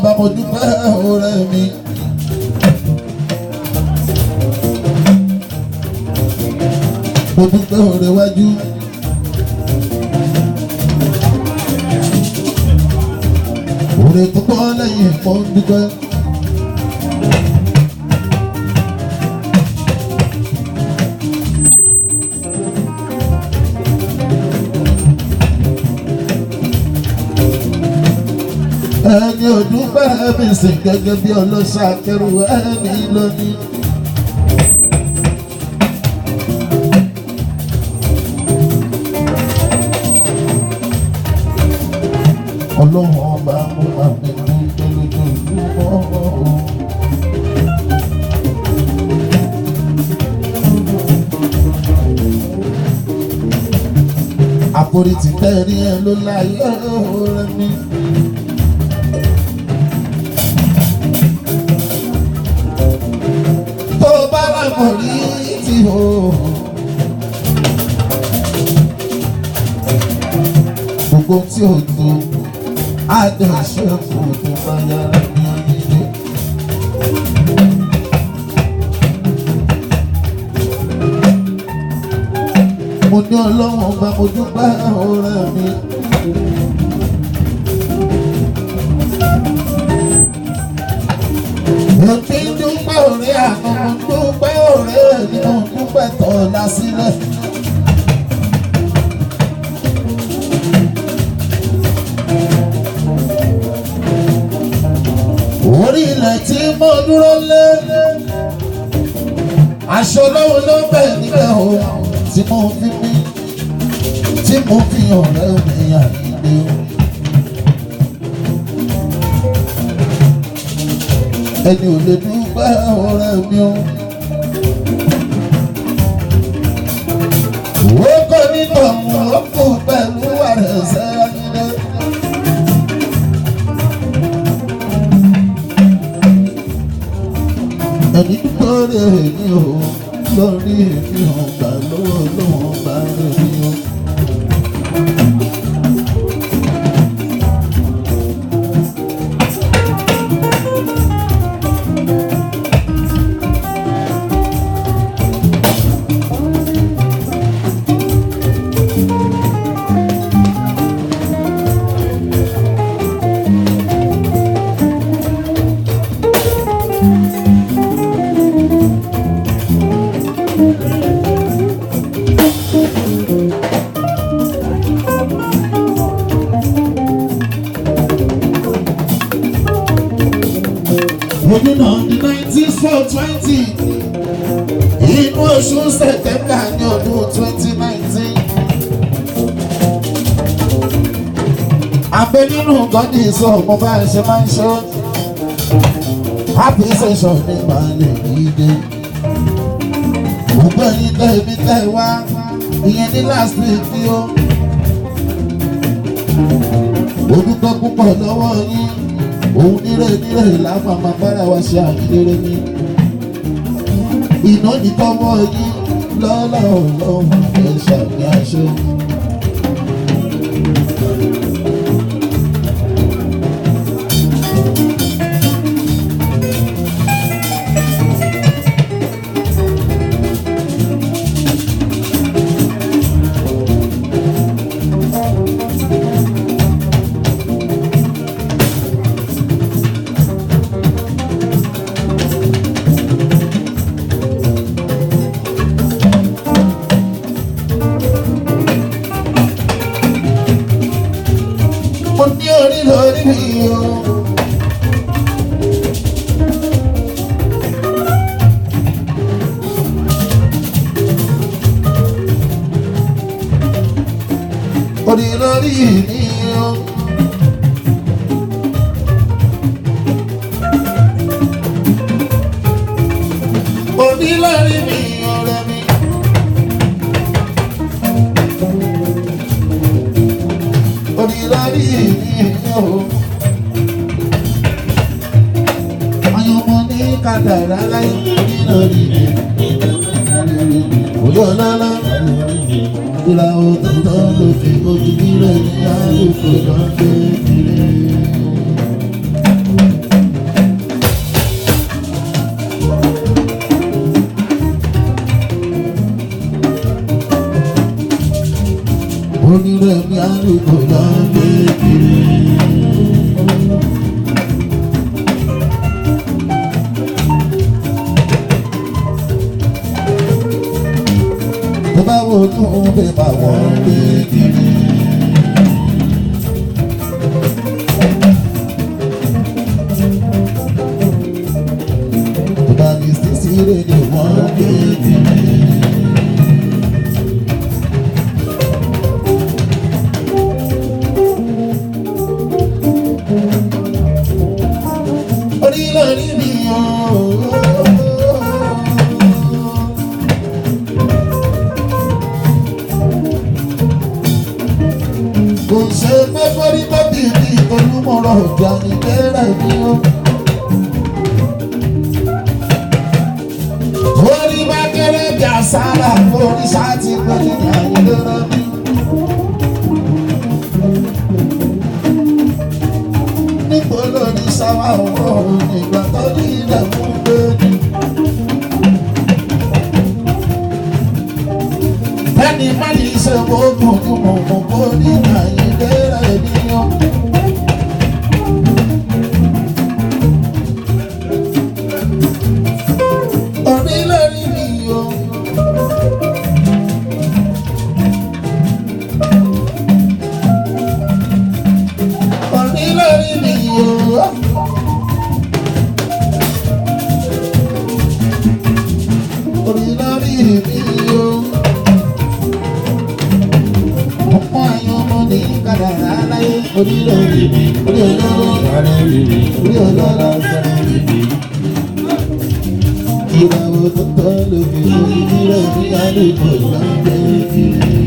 bá mo dúpẹ́ ọ̀rẹ́ mi. Mo dúpẹ́ ọ̀rẹ́ wájú. Ọ̀rẹ́ tó pọ̀ lẹ́yìn mo dúpẹ́. Ẹni ọdún bẹ́ẹ̀ mi sìn gẹ́gẹ́ bí ọlọ́ṣà kẹrù ẹni lónìí. Ọlọ́run ọba mú àmì dúpẹ́ lójoojúmọ́. Àforí ti tẹ́rí ẹ ló láyé ọ̀rẹ́ mi. Tó bá lámọ̀ rí ti hò. Gbogbo tí ò tó. Adé ìṣẹ́kù tó bá yára ní ilé. Mo ní Ọlọ́run ọba mo dúpẹ́ ọ̀rẹ́ mi. Èmi dúpẹ́ ọ̀rẹ́ àná, mo dúpẹ́ ọ̀rẹ́ ni mo dúpẹ́ tọ́lá sílẹ̀. Orí ilẹ̀ tí mo dúró lé, aṣọ lọ́wọ́ ló bẹ̀ níbẹ̀ o, tí mo fi mí, tí mo fi ọ̀rẹ́ mi àyílé o. Ẹni ò lè dúpẹ́ ọ̀rẹ́ mi o. Ó kọ́ nípa àwọn ọkọ̀ pẹ̀lú àrẹ̀sẹ̀ ayílé. Ẹni dúpẹ́ rẹ̀ ní o, lórí èmi ọ̀gbà lọ́wọ́ lọ́wọ́ bá rẹ̀ ní o. Ọdún náà ní 1920 inú oṣù September ní ọdún 2019. Abẹ nínú gọ́dí sọ mo bá ṣe máa ń ṣe happy session ní ìbàlẹ̀ ìdè. Gbogbo ẹ̀yin tẹ́ ibi tẹ́ wá ìyẹn ní last week ni ó. Mo dúpẹ́ púpọ̀ lọ́wọ́ yín. Òun nílé láwọn máa bára wa ṣe àdíléré ní. Iná ní tọ́wọ́ yín lọ́lọ́ọ̀lọ́hùn ẹ̀ ṣàmì aṣọ. Mo ní orí lórí mi o. Orí lórí mi o. Orí lórí mi ọ̀rẹ́ mi. Orí lórí mi o. Ayọ̀mọ̀ ní kádàrá láyé orí lórí mi. Orí ọlọ́lá. Ìlà òtútù lòdì ojú nílẹ̀ ní àlùkò lọ́dẹ ìrẹ́. onírẹ̀mí àlùkò lọ gbé kiri. tó bá wo tó ń bẹ bá wọn gbé kiri. tó bá ní sísí rédíò wọn gbé kiri. orí mi kò ṣe pé kórí tóbi ní olúmọ̀rọ̀ ọ̀gbà ní kẹ́rẹ́ mi ó. orí bá kéré bí àsálà orí ṣáàtì pẹ̀lú ní àyílẹ́rẹ́ mi. níbo ló ní sáwà owó nígbà tó ní ilẹ̀ mú gbé ní. bẹ́ẹ̀ni má ní ṣe gbóògùn ní mọ̀mọ́ kó ní àyílẹ́rẹ́ mi ó. orí lórí mi ó. orí lórí mi ó. orí lórí mi ó. ọmọ àyàn ọmọ ní kádàrá láyé. orí lórí mi orí olóró orí olóró ìràwọ̀ tó tọ́ lókè orí rẹ̀ ní àlùkò lọ́gbẹ́ kiri.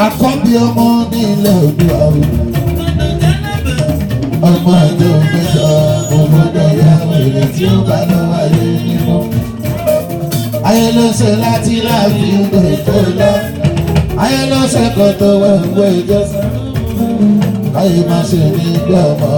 àkọ́bí ọmọ nílẹ̀ Oòduà ọmọ àjọ mẹ́jọ òmùdó ìyàwó èrè tí ó bá lọ wáyé nínú. ayé ló ṣe láti láàfin ìgbè tó lọ. ayé ló ṣe kọ́ tó wẹ̀wẹ̀ ìjọsìn. káyé má ṣe ní ìgbà ọmọ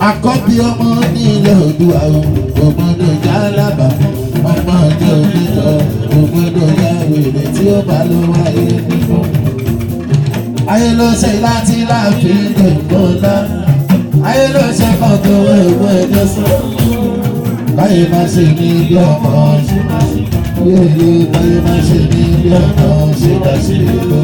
àkọ́bí ọmọ nílẹ̀ Oòduà ògbódò jálábà ọmọ ọjọ́ onítọ̀ ògbódò ya wèrè tí ó bá lọ wáyé nínú. ayé ló ṣe láti láàfin ìgbòǹgbòǹlá. ayé ló ṣe kàn tó wẹ̀wẹ̀ ẹjọ́ sọ. káyé má ṣe ní ilé ọmọ yéèlé káyé má ṣe ní ilé ọmọ ṣe dá sí ìlú.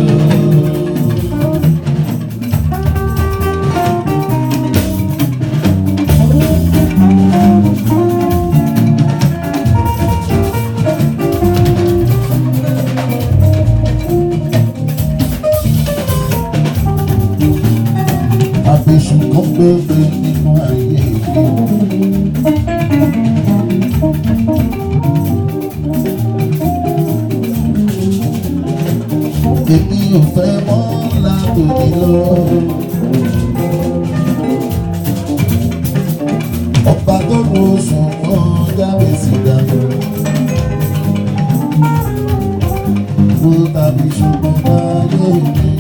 àbẹ̀sù kan bẹ́ẹ̀ nínú ayé èmi ò fẹ́ mọ́ látòdì lọ. ọba tó mú oṣù kan jáde sí dànù. wo tàbí ṣùgbọ́n láyé mi.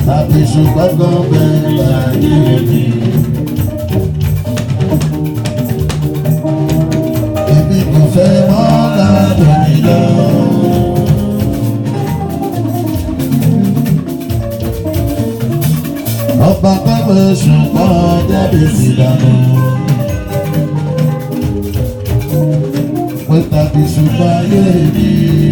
tàbí ṣùgbọ́n kan bẹ́ẹ̀ láyé mi. èmi kò fẹ́ mọ́ látòdì lọ. ọba pẹ́pẹ́ ṣùgbọ́n jáde sí dànù. pé tàbí ṣùgbọ́n ayé mi.